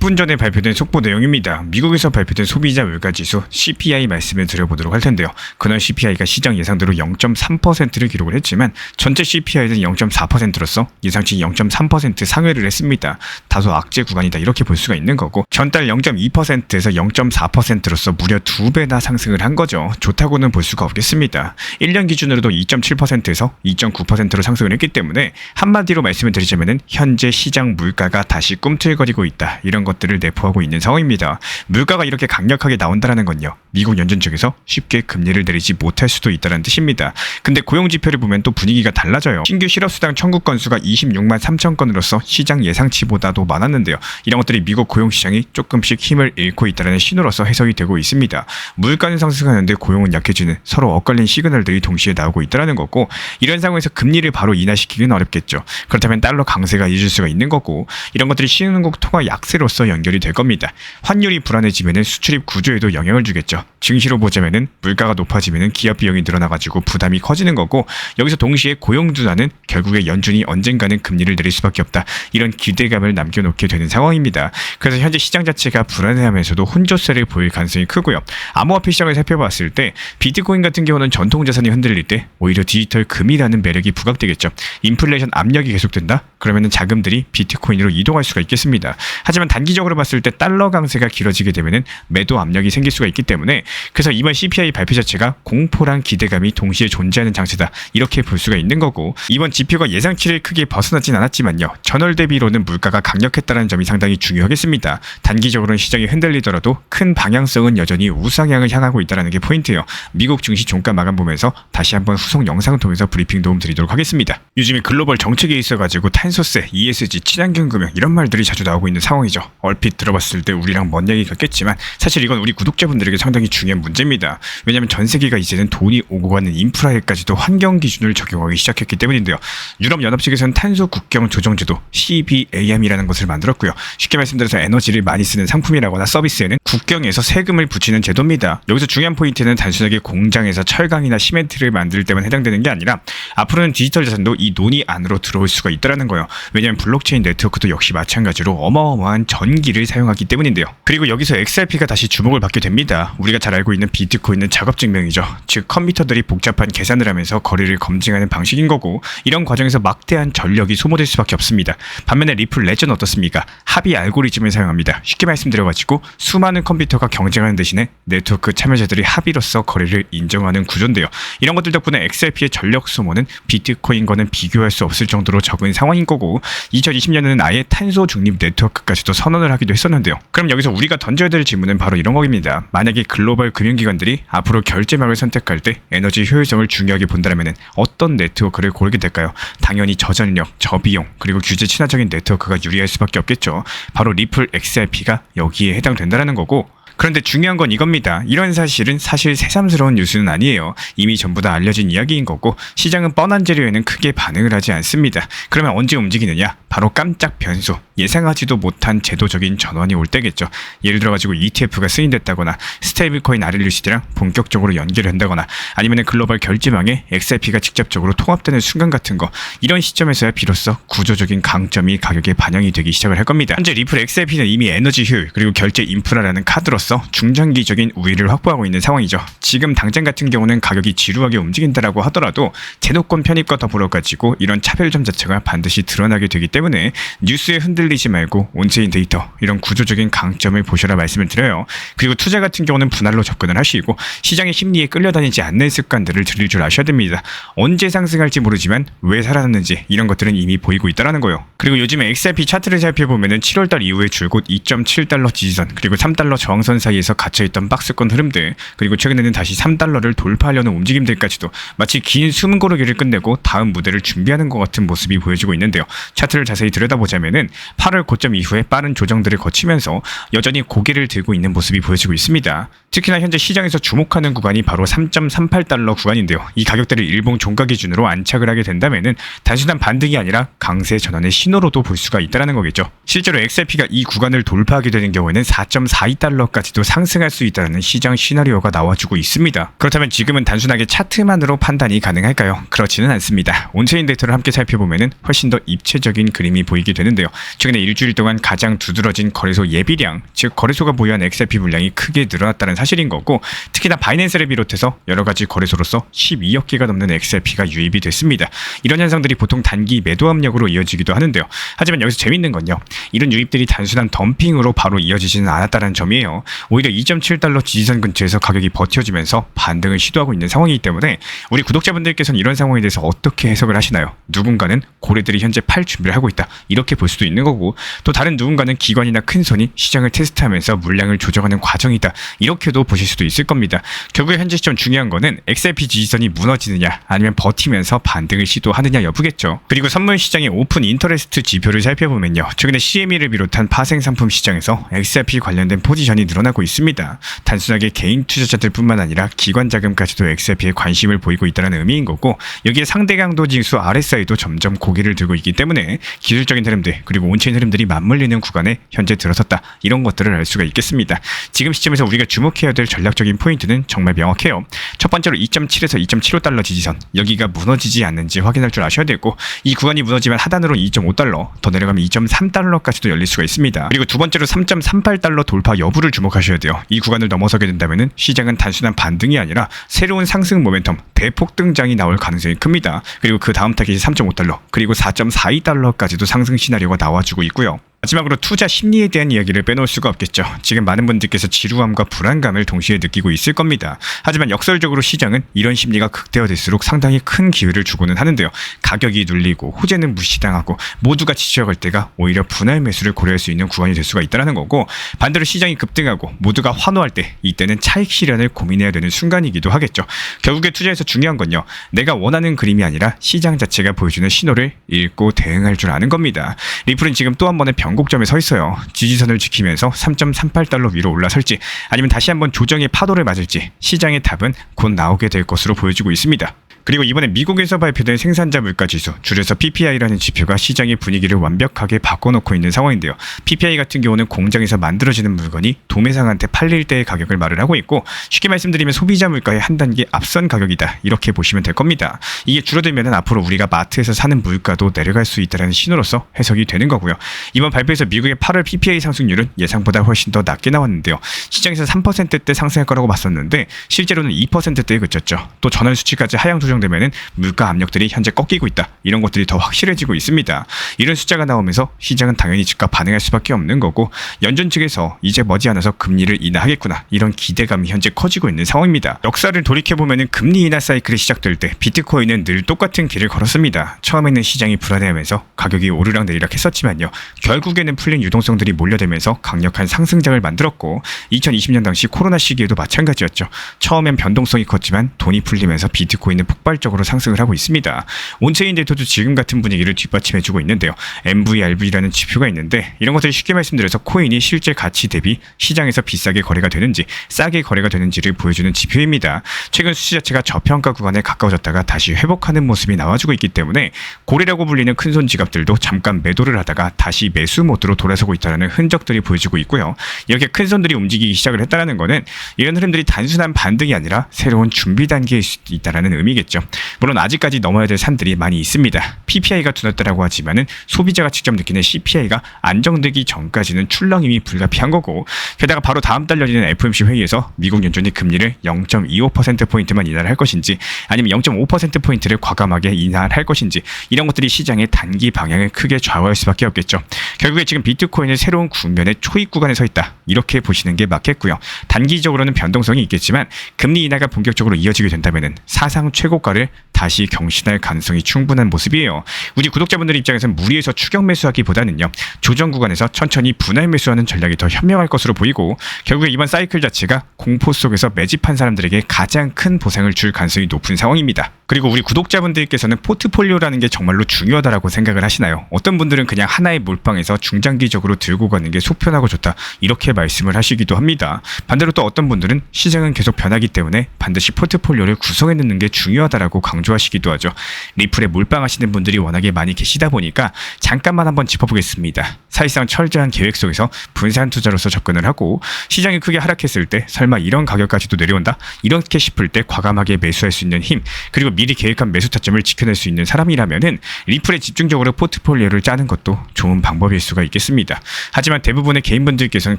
10분 전에 발표된 속보 내용입니다. 미국에서 발표된 소비자 물가지수 CPI 말씀을 드려보도록 할 텐데요. 그날 CPI가 시장 예상대로 0.3%를 기록을 했지만 전체 CPI는 0.4%로서 예상치 0.3% 상회를 했습니다. 다소 악재 구간이다 이렇게 볼 수가 있는 거고 전달 0.2%에서 0.4%로서 무려 2배나 상승을 한 거죠. 좋다고는 볼 수가 없겠습니다. 1년 기준으로도 2.7%에서 2.9%로 상승을 했기 때문에 한마디로 말씀을 드리자면 현재 시장 물가가 다시 꿈틀거리고 있다. 이런 것들을 내포하고 있는 상황입니다. 물가가 이렇게 강력하게 나온다는 건요. 미국 연준 측에서 쉽게 금리를 내리지 못할 수도 있다는 뜻입니다. 근데 고용 지표를 보면 또 분위기가 달라져요. 신규 실업수당 청구 건수가 26만 3천 건으로서 시장 예상치보다도 많았는데요. 이런 것들이 미국 고용 시장이 조금씩 힘을 잃고 있다는 신호로서 해석이 되고 있습니다. 물가는 상승하는데 고용은 약해지는 서로 엇갈린 시그널들이 동시에 나오고 있다는 거고 이런 상황에서 금리를 바로 인하시키기는 어렵겠죠. 그렇다면 달러 강세가 이어질 수가 있는 거고 이런 것들이 신흥국 통화 약세로서 연결이 될 겁니다. 환율이 불안해지면 수출입 구조에도 영향을 주겠죠. 증시로 보자면 물가가 높아지면 기업 비용이 늘어나가지고 부담이 커지는 거고 여기서 동시에 고용 둔화는 결국에 연준이 언젠가는 금리를 내릴 수밖에 없다. 이런 기대감을 남겨놓게 되는 상황입니다. 그래서 현재 시장 자체가 불안해하면서도 혼조세를 보일 가능성이 크고요. 암호화폐 시장을 살펴봤을 때 비트코인 같은 경우는 전통 자산이 흔들릴 때 오히려 디지털 금이라는 매력이 부각되겠죠. 인플레이션 압력이 계속된다? 그러면 자금들이 비트코인으로 이동할 수가 있겠습니다. 하지만 단기적으로 봤을 때 달러 강세가 길어지게 되면 매도 압력이 생길 수가 있기 때문에 그래서 이번 CPI 발표 자체가 공포랑 기대감이 동시에 존재하는 장세다. 이렇게 볼 수가 있는 거고 이번 지표가 예상치를 크게 벗어나진 않았지만요. 전월 대비로는 물가가 강력했다는 점이 상당히 중요하겠습니다. 단기적으로는 시장이 흔들리더라도 큰 방향성은 여전히 우상향을 향하고 있다는 게 포인트예요. 미국 증시 종가 마감 보면서 다시 한번 후속 영상 통해서 브리핑 도움 드리도록 하겠습니다. 요즘에 글로벌 정책에 있어가지고 탄소세, ESG, 친환경 금융 이런 말들이 자주 나오고 있는 상황이죠. 얼핏 들어봤을 때 우리랑 먼 얘기 같겠지만 사실 이건 우리 구독자분들에게 상당히 중요한 문제입니다. 왜냐하면 전 세계가 이제는 돈이 오고 가는 인프라에까지도 환경 기준을 적용하기 시작했기 때문인데요. 유럽연합 측에서는 탄소 국경 조정제도 CBAM이라는 것을 만들었고요. 쉽게 말씀드려서 에너지를 많이 쓰는 상품이라거나 서비스에는 국경에서 세금을 붙이는 제도입니다. 여기서 중요한 포인트는 단순하게 공장에서 철강이나 시멘트를 만들 때만 해당되는 게 아니라 앞으로는 디지털 자산도 이 논의 안으로 들어올 수가 있다는 거예요. 왜냐하면 블록체인 네트워크도 역시 마찬가지로 어마어마한 전기를 사용하기 때문인데요. 그리고 여기서 XRP가 다시 주목을 받게 됩니다. 우리가 잘 알고 있는 비트코인은 작업 증명이죠. 즉 컴퓨터들이 복잡한 계산을 하면서 거리를 검증하는 방식인 거고 이런 과정에서 막대한 전력이 소모될 수밖에 없습니다. 반면에 리플 레저는 어떻습니까? 합의 알고리즘을 사용합니다. 쉽게 말씀드려가지고 수많은 컴퓨터가 경쟁하는 대신에 네트워크 참여자들이 합의로서 거리를 인정하는 구조인데요. 이런 것들 덕분에 XRP의 전력 소모는 비트코인과는 비교할 수 없을 정도로 적은 상황인 거고 2020년에는 아예 탄소 중립 네트워크까지도 선언을 하기도 했었는데요. 그럼 여기서 우리가 던져야 될 질문은 바로 이런 겁니다. 만약에 글로벌 금융기관들이 앞으로 결제망을 선택할 때 에너지 효율성을 중요하게 본다면 어떤 네트워크를 고르게 될까요? 당연히 저전력, 저비용, 그리고 규제 친화적인 네트워크가 유리할 수밖에 없겠죠. 바로 리플 XRP가 여기에 해당된다는 거고 그런데 중요한 건 이겁니다. 이런 사실은 사실 새삼스러운 뉴스는 아니에요. 이미 전부 다 알려진 이야기인 거고 시장은 뻔한 재료에는 크게 반응을 하지 않습니다. 그러면 언제 움직이느냐? 바로 깜짝 변수, 예상하지도 못한 제도적인 전환이 올 때겠죠. 예를 들어가지고 ETF가 승인됐다거나 스테이블코인 RLUCD랑 본격적으로 연결한다거나 아니면 글로벌 결제망에 XRP가 직접적으로 통합되는 순간 같은 거 이런 시점에서야 비로소 구조적인 강점이 가격에 반영이 되기 시작을 할 겁니다. 현재 리플 XRP는 이미 에너지 효율 그리고 결제 인프라라는 카드로서 중장기적인 우위를 확보하고 있는 상황이죠. 지금 당장 같은 경우는 가격이 지루하게 움직인다라고 하더라도 제도권 편입과 더불어 가지고 이런 차별점 자체가 반드시 드러나게 되기 때문에 뉴스에 흔들리지 말고 온체인 데이터 이런 구조적인 강점을 보셔라 말씀을 드려요. 그리고 투자 같은 경우는 분할로 접근을 하시고 시장의 심리에 끌려다니지 않는 습관들을 들일 줄 아셔야 됩니다. 언제 상승할지 모르지만 왜 살아났는지 이런 것들은 이미 보이고 있다는 거예요. 그리고 요즘에 XRP 차트를 살펴보면 7월달 이후에 줄곧 2.7달러 지지선 그리고 3달러 저항선 사이에서 갇혀있던 박스권 흐름들 그리고 최근에는 다시 3달러를 돌파하려는 움직임들까지도 마치 긴 숨 고르기를 끝내고 다음 무대를 준비하는 것 같은 모습이 보여지고 있는데요. 차트를 자세히 들여다보자면은 8월 고점 이후에 빠른 조정들을 거치면서 여전히 고개를 들고 있는 모습이 보여지고 있습니다. 특히나 현재 시장에서 주목하는 구간이 바로 3.38달러 구간인데요. 이 가격대를 일봉 종가 기준으로 안착을 하게 된다면은 단순한 반등이 아니라 강세 전환의 신호로도 볼 수가 있다는 거겠죠. 실제로 XRP가 이 구간을 돌파하게 되는 경우에는 4.42달러까지도 상승할 수 있다는 시장 시나리오가 나와주고 있습니다. 그렇다면 지금은 단순하게 차트만으로 판단이 가능할까요? 그렇지는 않습니다. 온체인 데이터를 함께 살펴보면은 훨씬 더 입체적인 그림이 보이게 되는데요. 최근에 일주일 동안 가장 두드러진 거래소 예비량, 즉 거래소가 보유한 XRP 물량이 크게 늘어났다는 사실인 거고, 특히나 바이낸스를 비롯해서 여러 가지 거래소로서 12억 개가 넘는 XRP가 유입이 됐습니다. 이런 현상들이 보통 단기 매도 압력으로 이어지기도 하는데요. 하지만 여기서 재밌는 건요, 이런 유입들이 단순한 덤핑으로 바로 이어지지는 않았다는 점이에요. 오히려 2.7달러 지지선 근처에서 가격이 버텨주면서 반등을 시도하고 있는 상황이기 때문에 우리 구독자분들께서는 이런 상황에 대해서 어떻게 해석을 하시나요? 누군가는 고래들이 현재 팔 준비를 하고 있다, 이렇게 볼 수도 있는 거고, 또 다른 누군가는 기관이나 큰 손이 시장을 테스트하면서 물량을 조정하는 과정이다, 이렇게도 보실 수도 있을 겁니다. 결국에 현재 시점 중요한 거는 XRP 지지선이 무너지느냐 아니면 버티면서 반등을 시도하느냐 여부겠죠. 그리고 선물 시장의 오픈 인터레스트 지표를 살펴보면요, 최근에 CME를 비롯한 파생 상품 시장에서 XRP 관련된 포지션이 늘어나고 있습니다. 단순하게 개인 투자자들 뿐만 아니라 기관 자금까지도 XRP에 관심을 보이고 있다는 의미인 거고, 여기에 상대 강도 지수 RSI도 점점 고개를 들고 있기 때문에 기술적인 흐름들 그리고 온체인 흐름들이 맞물리는 구간에 현재 들어섰다, 이런 것들을 알 수가 있겠습니다. 지금 시점에서 우리가 주목해야 될 전략적인 포인트는 정말 명확해요. 첫 번째로 2.7에서 2.75달러 지지선, 여기가 무너지지 않는지 확인할 줄 아셔야 되고, 이 구간이 무너지면 하단으로 2.5달러, 더 내려가면 2.3달러까지도 열릴 수가 있습니다. 그리고 두 번째로 3.38달러 돌파 여부를 주목하셔야 돼요. 이 구간을 넘어서게 된다면 시장은 단순한 반등이 아니라 새로운 상승 모멘텀, 대폭 등장이 나올 가능성이 큽니다. 그리고 그 다음 타깃이 3.5달러, 그리고 4.42달러까지도 상승 시나리오가 나와주고 있고요. 마지막으로 투자 심리에 대한 이야기를 빼놓을 수가 없겠죠. 지금 많은 분들께서 지루함과 불안감을 동시에 느끼고 있을 겁니다. 하지만 역설적으로 시장은 이런 심리가 극대화될수록 상당히 큰 기회를 주고는 하는데요. 가격이 눌리고 호재는 무시당하고 모두가 지쳐갈 때가 오히려 분할 매수를 고려할 수 있는 구간이 될 수가 있다는 거고, 반대로 시장이 급등하고 모두가 환호할 때, 이때는 차익 실현을 고민해야 되는 순간이기도 하겠죠. 결국에 투자에서 중요한 건요, 내가 원하는 그림이 아니라 시장 자체가 보여주는 신호를 읽고 대응할 줄 아는 겁니다. 리플은 지금 또 한 번의 변곡점에 서 있어요. 지지선을 지키면서 3.38달러 위로 올라설지 아니면 다시 한번 조정의 파도를 맞을지, 시장의 답은 곧 나오게 될 것으로 보여지고 있습니다. 그리고 이번에 미국에서 발표된 생산자 물가지수, 줄여서 PPI라는 지표가 시장의 분위기를 완벽하게 바꿔놓고 있는 상황인데요. PPI 같은 경우는 공장에서 만들어지는 물건이 도매상한테 팔릴 때의 가격을 말을 하고 있고, 쉽게 말씀드리면 소비자 물가의 한 단계 앞선 가격이다, 이렇게 보시면 될 겁니다. 이게 줄어들면 앞으로 우리가 마트에서 사는 물가도 내려갈 수 있다는 신호로서 해석이 되는 거고요. 이번 발표에서 미국의 8월 PPI 상승률은 예상보다 훨씬 더 낮게 나왔는데요. 시장에서 3%대 상승할 거라고 봤었는데 실제로는 2%대에 그쳤죠. 또 전월 수치까지 하향 조정되면은 물가 압력들이 현재 꺾이고 있다, 이런 것들이 더 확실해지고 있습니다. 이런 숫자가 나오면서 시장은 당연히 즉각 반응할 수밖에 없는 거고, 연준 측에서 이제 머지않아서 금리를 인하하겠구나, 이런 기대감이 현재 커지고 있는 상황입니다. 역사를 돌이켜보면은 금리 인하 사이클이 시작될 때 비트코인은 늘 똑같은 길을 걸었습니다. 처음에는 시장이 불안해하면서 가격이 오르락 내리락 했었지만요, 결국에는 풀린 유동성들이 몰려들면서 강력한 상승장을 만들었고, 2020년 당시 코로나 시기에도 마찬가지였죠. 처음엔 변동성이 컸지만 돈이 풀리면서 비트코인은 폭발적으로 상승을 하고 있습니다. 온체인 데이터도 지금 같은 분위기를 뒷받침해주고 있는데요. MVRV라는 지표가 있는데, 이런 것들이 쉽게 말씀드려서 코인이 실제 가치 대비 시장에서 비싸게 거래가 되는지 싸게 거래가 되는지를 보여주는 지표입니다. 최근 수치 자체가 저평가 구간에 가까워졌다가 다시 회복하는 모습이 나와주고 있기 때문에 고래라고 불리는 큰손 지갑들도 잠깐 매도를 하다가 다시 매수 모드로 돌아서고 있다는 흔적들이 보여지고 있고요. 이렇게 큰손들이 움직이기 시작을 했다는 것은 이런 흐름들이 단순한 반등이 아니라 새로운 준비 단계일 수 있다는 의미겠죠. 물론 아직까지 넘어야 될 산들이 많이 있습니다. PPI가 두텁다라고 하지만은 소비자가 직접 느끼는 CPI가 안정되기 전까지는 출렁임이 불가피한 거고, 게다가 바로 다음 달 열리는 FOMC 회의에서 미국 연준이 금리를 0.25%포인트만 인하를 할 것인지 아니면 0.5%포인트를 과감하게 인하를 할 것인지, 이런 것들이 시장의 단기 방향을 크게 좌우할 수밖에 없겠죠. 결국에 지금 비트코인은 새로운 국면의 초입 구간에 서 있다, 이렇게 보시는 게 맞겠고요. 단기적으로는 변동성이 있겠지만 금리 인하가 본격적으로 이어지게 된다면 사상 최고가를 다시 경신할 가능성이 충분한 모습이에요. 우리 구독자분들 입장에서는 무리해서 추격 매수하기보다는요, 조정 구간에서 천천히 분할 매수하는 전략이 더 현명할 것으로 보이고, 결국에 이번 사이클 자체가 공포 속에서 매집한 사람들에게 가장 큰 보상을 줄 가능성이 높은 상황입니다. 그리고 우리 구독자분들께서는 포트폴리오라는 게 정말로 중요하다라고 생각을 하시나요? 어떤 분들은 그냥 하나의 몰빵에서 중장기적으로 들고 가는 게 속편하고 좋다 이렇게 말씀을 하시기도 합니다. 반대로 또 어떤 분들은 시장은 계속 변하기 때문에 반드시 포트폴리오를 구성해 놓는 게 중요하다라고 강조하시기도 하죠. 리플에 몰빵하시는 분들이 워낙에 많이 계시다 보니까 잠깐만 한번 짚어보겠습니다. 사실상 철저한 계획 속에서 분산 투자로서 접근을 하고 시장이 크게 하락했을 때 설마 이런 가격까지도 내려온다? 이렇게 싶을 때 과감하게 매수할 수 있는 힘, 그리고 미리 계획한 매수 타점을 지켜낼 수 있는 사람이라면은 리플에 집중적으로 포트폴리오를 짜는 것도 좋은 방법일 수가 있겠습니다. 하지만 대부분의 개인분들께서는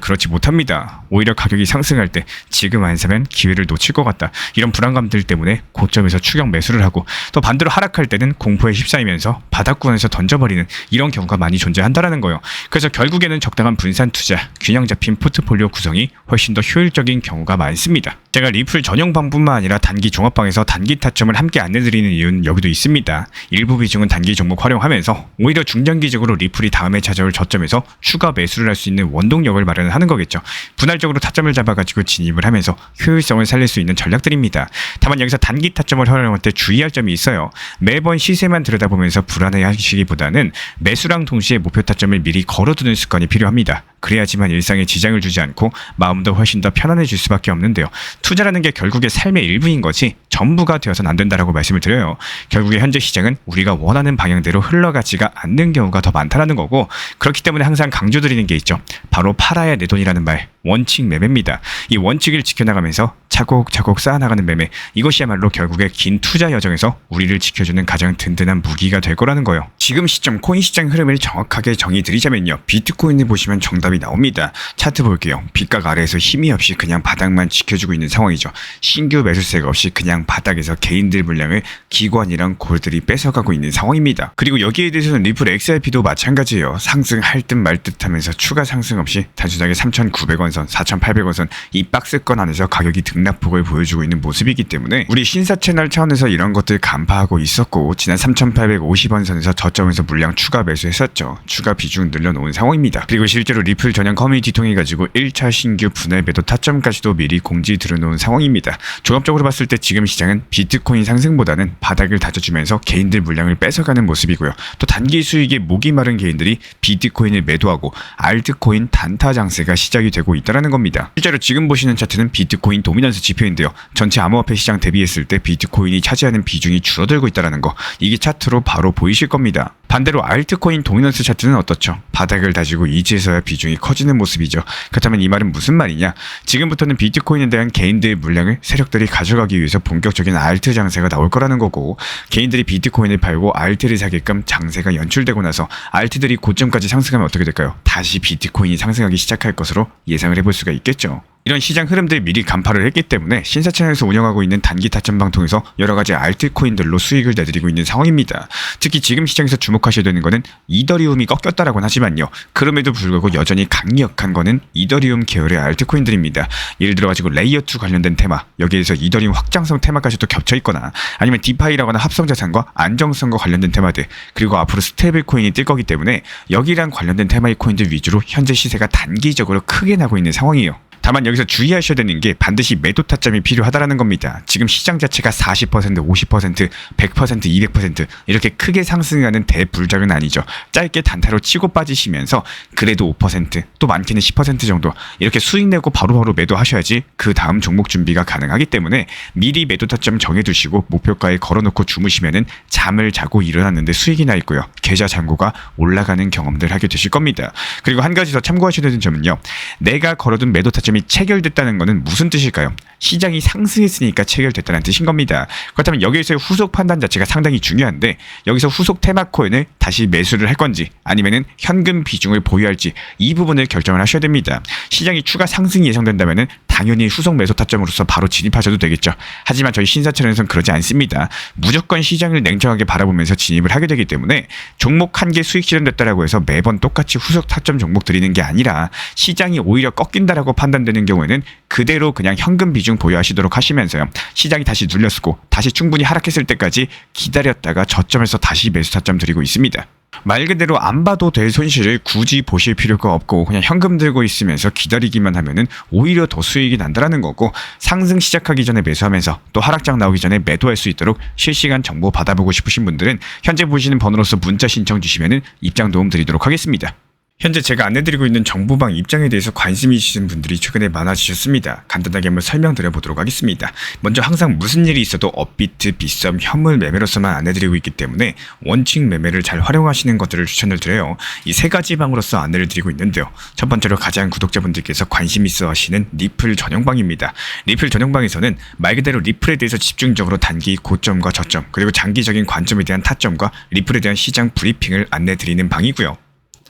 그렇지 못합니다. 오히려 가격이 상승할 때 지금 안 사면 기회를 놓칠 것 같다, 이런 불안감들 때문에 고점에서 추격 매수를 하고, 또 반대로 하락할 때는 공포에 휩싸이면서 바닥권에서 던져버리는 이런 경우가 많이 존재한다라는 거예요. 그래서 결국에는 적당한 분산 투자, 균형 잡힌 포트폴리오 구성이 훨씬 더 효율적인 경우가 많습니다. 제가 리플 전용방뿐만 아니라 단기 종합방에서 단기 타점을 함께 안내드리는 이유는 여기도 있습니다. 일부 비중은 단기 종목 활용하면서 오히려 중장기적으로 리플이 다음에 찾아올 저점에서 추가 매수를 할 수 있는 원동력을 마련하는 거겠죠. 분할적으로 타점을 잡아가지고 진입을 하면서 효율성을 살릴 수 있는 전략들입니다. 다만 여기서 단기 타점을 활용할 때 주의할 점이 있어요. 매번 시세만 들여다보면서 불안해하시기보다는 매수랑 동시에 목표 타점을 미리 걸어두는 습관이 필요합니다. 그래야지만 일상에 지장을 주지 않고 마음도 훨씬 더 편안해질 수밖에 없는데요. 투자라는 게 결국에 삶의 일부인 거지 전부가 되어서는 안 된다라고 말씀을 드려요. 결국에 현재 시장은 우리가 원하는 방향대로 흘러가지가 않는 경우가 더 많다라는 거고, 그렇기 때문에 항상 강조드리는 게 있죠. 바로 팔아야 내 돈이라는 말, 원칙 매매입니다. 이 원칙을 지켜나가면서 차곡차곡 쌓아나가는 매매, 이것이야말로 결국에 긴 투자 여정에서 우리를 지켜주는 가장 든든한 무기가 될 거라는 거예요. 지금 시점 코인 시장 흐름을 정확하게 정의드리자면요, 비트코인을 보시면 정답이 나옵니다. 차트 볼게요. 빗각 아래에서 힘이 없이 그냥 바닥만 지켜주고 있는 상황이죠. 신규 매수세가 없이 그냥 바닥에서 개인들 물량을 기관이랑 골들이 뺏어가고 있는 상황입니다. 그리고 여기에 대해서는 리플 XRP도 마찬가지예요. 상승할 듯 말 듯 하면서 추가 상승 없이 단순하게 3,900원 선, 4,800원 선 이 박스권 안에서 가격이 등락폭을 보여주고 있는 모습이기 때문에 우리 신사 채널 차원에서 이런 것들 간파하고 있었고, 지난 3,850원 선에서 저점에서 물량 추가 매수했었죠. 추가 비중 늘려놓은 상황입니다. 그리고 실제로 리플 전용 커뮤니티 통해 가지고 1차 신규 분할 매도 타점까지도 미리 공지 들어놓은 상황입니다. 종합적으로 봤을 때 지금 시장은 비트코인 상승보다는 바닥을 다져주면서 개인들 물량을 뺏어가는 모습이고요. 또 단기 수익에 목이 마른 개인들이 비트코인을 매도하고 알트코인 단타 장세가 시작이 되고 있다는 겁니다. 실제로 지금 보시는 차트는 비트코인 도미넌스 지표인데요. 전체 암호화폐 시장 대비했을 때 비트코인이 차지하는 비중이 줄어들고 있다는 거, 이게 차트로 바로 보이실 겁니다. 반대로 알트코인 도미넌스 차트는 어떻죠? 바닥을 다지고 이제서야 비중이 커지는 모습이죠. 그렇다면 이 말은 무슨 말이냐? 지금부터는 비트코인에 대한 개인들의 물량을 세력들이 가져가기 위해서 본격적인 알트 장세가 나올 거라는 거고, 개인들이 비트코인을 팔고 알트를 사게끔 장세가 연출되고 나서 알트들이 고점까지 상승하면 어떻게 될까요? 다시 비트코인이 상승하기 시작할 것으로 예상을 해볼 수가 있겠죠. 이런 시장 흐름들 미리 간파를 했기 때문에 신사 채널에서 운영하고 있는 단기 타점방 통해서 여러가지 알트코인들로 수익을 내드리고 있는 상황입니다. 특히 지금 시장에서 주목하셔야 되는 거는 이더리움이 꺾였다라고는 하지만요, 그럼에도 불구하고 여전히 강력한 거는 이더리움 계열의 알트코인들입니다. 예를 들어가지고 레이어2 관련된 테마, 여기에서 이더리움 확장성 테마까지도 겹쳐있거나 아니면 디파이라거나 합성자산과 안정성과 관련된 테마들, 그리고 앞으로 스테이블 코인이 뜰 거기 때문에 여기랑 관련된 테마의 코인들 위주로 현재 시세가 단기적으로 크게 나고 있는 상황이에요. 다만 여기서 주의하셔야 되는 게 반드시 매도 타점이 필요하다라는 겁니다. 지금 시장 자체가 40%, 50%, 100%, 200% 이렇게 크게 상승하는 대불작은 아니죠. 짧게 단타로 치고 빠지시면서 그래도 5%, 또 많게는 10% 정도 이렇게 수익 내고 바로바로 매도하셔야지 그 다음 종목 준비가 가능하기 때문에 미리 매도 타점 정해두시고 목표가에 걸어놓고 주무시면은 잠을 자고 일어났는데 수익이 나 있고요. 계좌 잔고가 올라가는 경험들 하게 되실 겁니다. 그리고 한 가지 더 참고하셔야 되는 점은요, 내가 걸어둔 매도 타점 체결됐다는 것은 무슨 뜻일까요? 시장이 상승했으니까 체결됐다는 뜻인 겁니다. 그렇다면 여기에서의 후속 판단 자체가 상당히 중요한데, 여기서 후속 테마코인을 다시 매수를 할 건지 아니면은 현금 비중을 보유할지 이 부분을 결정을 하셔야 됩니다. 시장이 추가 상승이 예상된다면은 당연히 후속 매수 타점으로서 바로 진입하셔도 되겠죠. 하지만 저희 신사채널에서는 그러지 않습니다. 무조건 시장을 냉정하게 바라보면서 진입을 하게 되기 때문에 종목 한 개 수익 실현됐다라고 해서 매번 똑같이 후속 타점 종목 드리는 게 아니라, 시장이 오히려 꺾인다라고 판단되는 경우에는 그대로 그냥 현금 비중 보유하시도록 하시면서요, 시장이 다시 눌렸고 다시 충분히 하락했을 때까지 기다렸다가 저점에서 다시 매수 타점 드리고 있습니다. 말 그대로 안 봐도 될 손실을 굳이 보실 필요가 없고 그냥 현금 들고 있으면서 기다리기만 하면은 오히려 더 수익이 난다라는 거고, 상승 시작하기 전에 매수하면서 또 하락장 나오기 전에 매도할 수 있도록 실시간 정보 받아보고 싶으신 분들은 현재 보시는 번호로서 문자 신청 주시면은 입장 도움 드리도록 하겠습니다. 현재 제가 안내드리고 있는 정보방 입장에 대해서 관심이 있으신 분들이 최근에 많아지셨습니다. 간단하게 한번 설명드려보도록 하겠습니다. 먼저 항상 무슨 일이 있어도 업비트, 빗썸, 현물 매매로서만 안내드리고 있기 때문에 원칙 매매를 잘 활용하시는 것들을 추천을 드려요. 이 세 가지 방으로서 안내를 드리고 있는데요. 첫 번째로 가장 구독자분들께서 관심 있어 하시는 리플 전용방입니다. 리플 전용방에서는 말 그대로 리플에 대해서 집중적으로 단기 고점과 저점, 그리고 장기적인 관점에 대한 타점과 리플에 대한 시장 브리핑을 안내드리는 방이고요.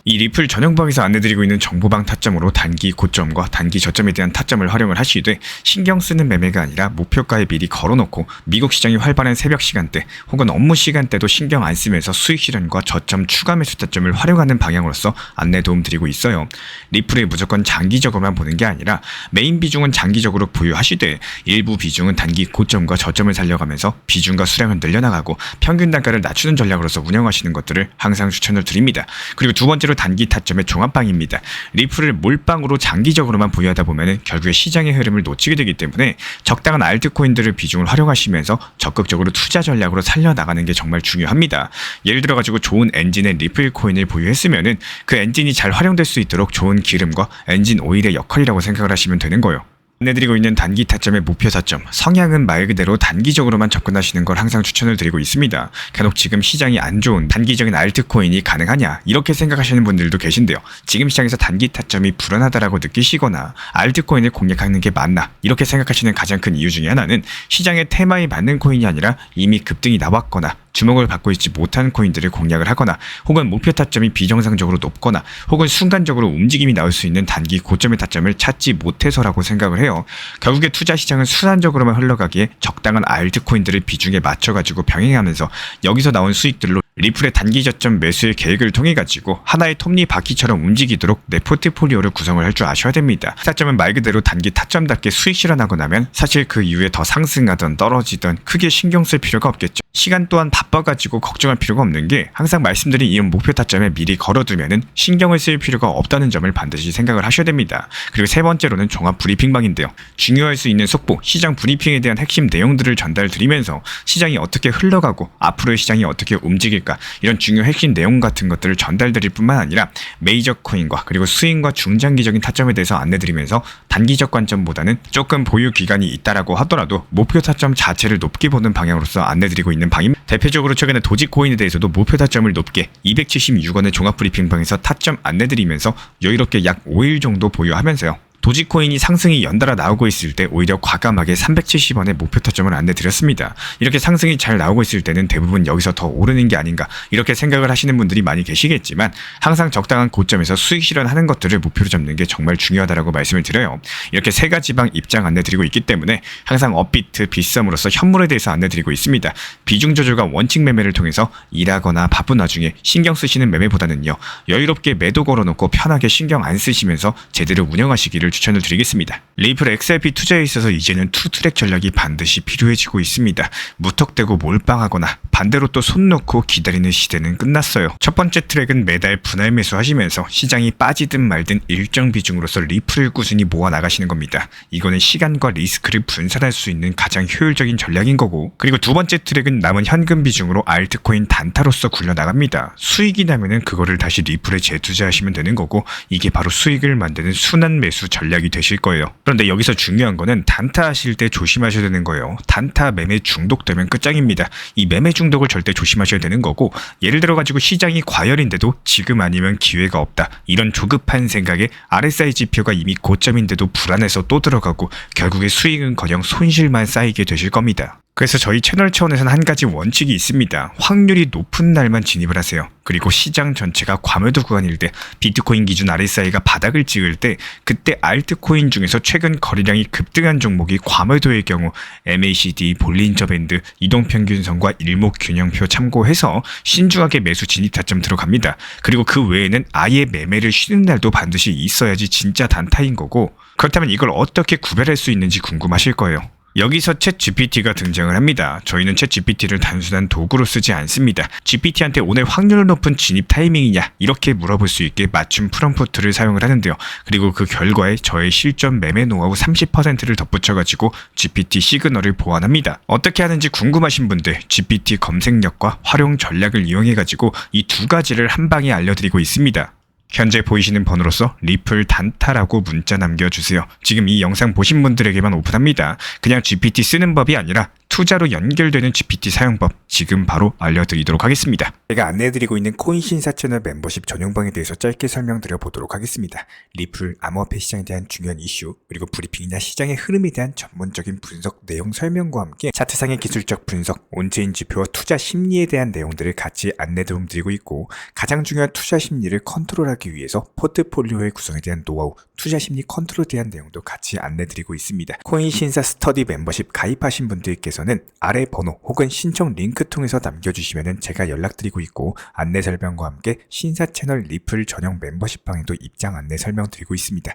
이 리플 전용방에서 안내드리고 있는 정보방 타점으로 단기 고점과 단기 저점에 대한 타점을 활용을 하시되, 신경 쓰는 매매가 아니라 목표가에 미리 걸어놓고 미국 시장이 활발한 새벽 시간대 혹은 업무 시간대도 신경 안 쓰면서 수익 실현과 저점 추가 매수 타점을 활용하는 방향으로서 안내 도움 드리고 있어요. 리플에 무조건 장기적으로만 보는 게 아니라 메인 비중은 장기적으로 보유하시되 일부 비중은 단기 고점과 저점을 살려가면서 비중과 수량을 늘려나가고 평균 단가를 낮추는 전략으로서 운영하시는 것들을 항상 추천을 드립니다. 그리고 두 번째로 단기 타점의 종합방입니다. 리플을 몰빵으로 장기적으로만 보유하다 보면 결국에 시장의 흐름을 놓치게 되기 때문에 적당한 알트코인들을 비중을 활용하시면서 적극적으로 투자 전략으로 살려나가는 게 정말 중요합니다. 예를 들어 가지고 좋은 엔진의 리플 코인을 보유했으면은 그 엔진이 잘 활용될 수 있도록 좋은 기름과 엔진 오일의 역할이라고 생각을 하시면 되는 거예요. 안내드리고 있는 단기 타점의 목표 타점, 성향은 말 그대로 단기적으로만 접근하시는 걸 항상 추천을 드리고 있습니다. 간혹 지금 시장이 안 좋은 단기적인 알트코인이 가능하냐 이렇게 생각하시는 분들도 계신데요. 지금 시장에서 단기 타점이 불안하다라고 느끼시거나 알트코인을 공략하는 게 맞나 이렇게 생각하시는 가장 큰 이유 중에 하나는 시장의 테마에 맞는 코인이 아니라 이미 급등이 나왔거나 주목을 받고 있지 못한 코인들을 공략을 하거나, 혹은 목표 타점이 비정상적으로 높거나, 혹은 순간적으로 움직임이 나올 수 있는 단기 고점의 타점을 찾지 못해서라고 생각을 해요. 결국에 투자 시장은 순환적으로만 흘러가기에 적당한 알트코인들을 비중에 맞춰가지고 병행하면서 여기서 나온 수익들로 리플의 단기 저점 매수의 계획을 통해 가지고 하나의 톱니바퀴처럼 움직이도록 내 포트폴리오를 구성을 할 줄 아셔야 됩니다. 타점은 말 그대로 단기 타점답게 수익 실현하고 나면 사실 그 이후에 더 상승하던 떨어지던 크게 신경 쓸 필요가 없겠죠. 시간 또한 바빠가지고 걱정할 필요가 없는 게, 항상 말씀드린 이 목표 타점에 미리 걸어두면은 신경을 쓸 필요가 없다는 점을 반드시 생각을 하셔야 됩니다. 그리고 세 번째로는 종합 브리핑방인데요. 중요할 수 있는 속보, 시장 브리핑에 대한 핵심 내용들을 전달드리면서 시장이 어떻게 흘러가고 앞으로의 시장이 어떻게 움직일까, 이런 중요 핵심 내용 같은 것들을 전달드릴 뿐만 아니라 메이저 코인과 그리고 스윙과 중장기적인 타점에 대해서 안내드리면서 단기적 관점보다는 조금 보유 기간이 있다라고 하더라도 목표 타점 자체를 높게 보는 방향으로서 안내드리고 있는 방입니다. 대표적으로 최근에 도지코인에 대해서도 목표 타점을 높게 276원의 종합 브리핑방에서 타점 안내드리면서 여유롭게 약 5일 정도 보유하면서요. 도지코인이 상승이 연달아 나오고 있을 때 오히려 과감하게 370원의 목표 타점을 안내드렸습니다. 이렇게 상승이 잘 나오고 있을 때는 대부분 여기서 더 오르는 게 아닌가 이렇게 생각을 하시는 분들이 많이 계시겠지만, 항상 적당한 고점에서 수익 실현하는 것들을 목표로 잡는 게 정말 중요하다고 말씀을 드려요. 이렇게 세 가지 방 입장 안내드리고 있기 때문에 항상 업비트, 빗썸으로서 현물에 대해서 안내드리고 있습니다. 비중 조절과 원칙 매매를 통해서 일하거나 바쁜 와중에 신경 쓰시는 매매보다는요, 여유롭게 매도 걸어놓고 편하게 신경 안 쓰시면서 제대로 운영하시기를 추천을 드리겠습니다. 리플 XRP 투자에 있어서 이제는 투트랙 전략이 반드시 필요해지고 있습니다. 무턱대고 몰빵하거나 반대로 또 손 놓고 기다리는 시대는 끝났어요. 첫 번째 트랙은 매달 분할 매수하시면서 시장이 빠지든 말든 일정 비중으로서 리플을 꾸준히 모아 나가시는 겁니다. 이거는 시간과 리스크를 분산할 수 있는 가장 효율적인 전략인 거고, 그리고 두 번째 트랙은 남은 현금 비중으로 알트코인 단타로서 굴려나갑니다. 수익이 나면은 그거를 다시 리플에 재투자하시면 되는 거고, 이게 바로 수익을 만드는 순환 매수 전략이 되실 거예요. 그런데 여기서 중요한 거는 단타 하실 때 조심하셔야 되는 거예요. 단타 매매 중독되면 끝장입니다. 이 매매 중독을 절대 조심하셔야 되는 거고, 예를 들어 가지고 시장이 과열인데도 지금 아니면 기회가 없다, 이런 조급한 생각에 RSI 지표가 이미 고점인데도 불안해서 또 들어가고 결국에 수익은커녕 손실만 쌓이게 되실 겁니다. 그래서 저희 채널 차원에서는 한 가지 원칙이 있습니다. 확률이 높은 날만 진입을 하세요. 그리고 시장 전체가 과매도 구간일 때, 비트코인 기준 RSI가 바닥을 찍을 때, 그때 알트코인 중에서 최근 거래량이 급등한 종목이 과매도의 경우 MACD, 볼린저 밴드, 이동평균선과 일목균형표 참고해서 신중하게 매수 진입 타점 들어갑니다. 그리고 그 외에는 아예 매매를 쉬는 날도 반드시 있어야지 진짜 단타인 거고, 그렇다면 이걸 어떻게 구별할 수 있는지 궁금하실 거예요. 여기서 챗 GPT가 등장을 합니다. 저희는 챗 GPT를 단순한 도구로 쓰지 않습니다. GPT한테 오늘 확률 높은 진입 타이밍이냐 이렇게 물어볼 수 있게 맞춤 프롬프트를 사용을 하는데요. 그리고 그 결과에 저의 실전 매매 노하우 30%를 덧붙여가지고 GPT 시그널을 보완합니다. 어떻게 하는지 궁금하신 분들 GPT 검색력과 활용 전략을 이용해가지고 이 두 가지를 한 방에 알려드리고 있습니다. 현재 보이시는 번호로서 리플 단타라고 문자 남겨주세요. 지금 이 영상 보신 분들에게만 오픈합니다. 그냥 GPT 쓰는 법이 아니라 투자로 연결되는 GPT 사용법 지금 바로 알려드리도록 하겠습니다. 제가 안내해드리고 있는 코인 신사 채널 멤버십 전용방에 대해서 짧게 설명드려 보도록 하겠습니다. 리플, 암호화폐 시장에 대한 중요한 이슈, 그리고 브리핑이나 시장의 흐름에 대한 전문적인 분석 내용 설명과 함께 차트상의 기술적 분석, 온체인 지표와 투자 심리에 대한 내용들을 같이 안내 도움 드리고 있고, 가장 중요한 투자 심리를 컨트롤하기 위해서 포트폴리오의 구성에 대한 노하우, 투자 심리 컨트롤에 대한 내용도 같이 안내 드리고 있습니다. 코인 신사 스터디 멤버십 가입하신 분들께서는 아래 번호 혹은 신청 링크 통해서 남겨주시면 제가 연락드리고 있고, 안내 설명과 함께 신사 채널 리플 전용 멤버십 방에도 입장 안내 설명드리고 있습니다.